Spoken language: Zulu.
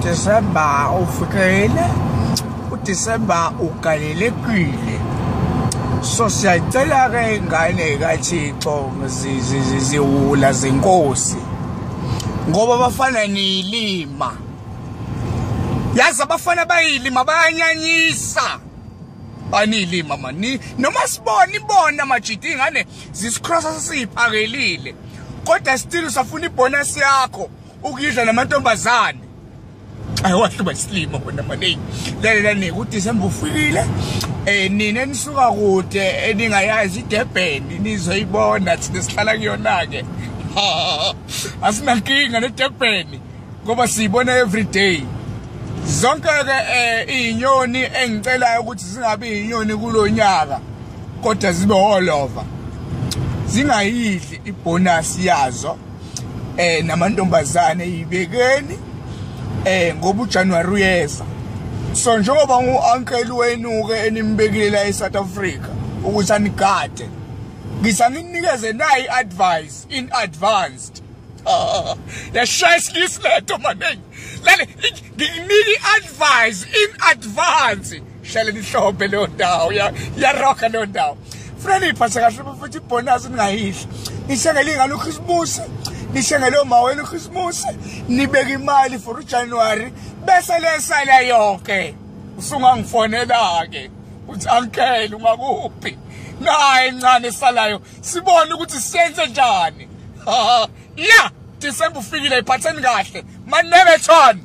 December ufikele, uDecember ugalelekile. So siyacela ke ingane kaThixo ziwula zenkosi ngoba bafana nilima. Yazi abafana bayilima bayanyanyisa. Banilima mani noma sibona ibona majidi ingane zisicrossa sesiphakelile. Kodwa still usafuna ibonus yakho ukuyidla namantombazane. Ayihluba isilimo wena manje. Lalela ne uDecember ufikile. Nina nisuka kude eningayazi iDurban nizoyibona thina sihlala kuyona ke. Asinankinga neDurban ngoba siyibona every day. Zonke ke izinyoni engicelayo ukuthi zingabe izinyoni kulonyaka kodwa zibe all over. Zingayidli ibonus yazo namantombazane yibekeni ngoba uJanuary uyeza. So njengoba uncle wenu ke enimbekile la eSouth Africa ukuthi anigade ngisanikeze nayi advice in advanced. Yashaya isikisleto manengi. Lale nginiki advice in advance. Shale nihlobe lo ndawo ya rock lo ndawo. Friendly phasa kahle futhi bonus ningayidli. Nishengele ingalo Christmas. Nishengele umawenu Christmas. Nibeka imali for January bese lesala yonke. Usungangifonela ke. Uthi uncle ungakuphi? Nayi incane salayo. Sibone ukuthi siyenze njani. Yeah, December ufikile iphatheni kahle. Manebethon.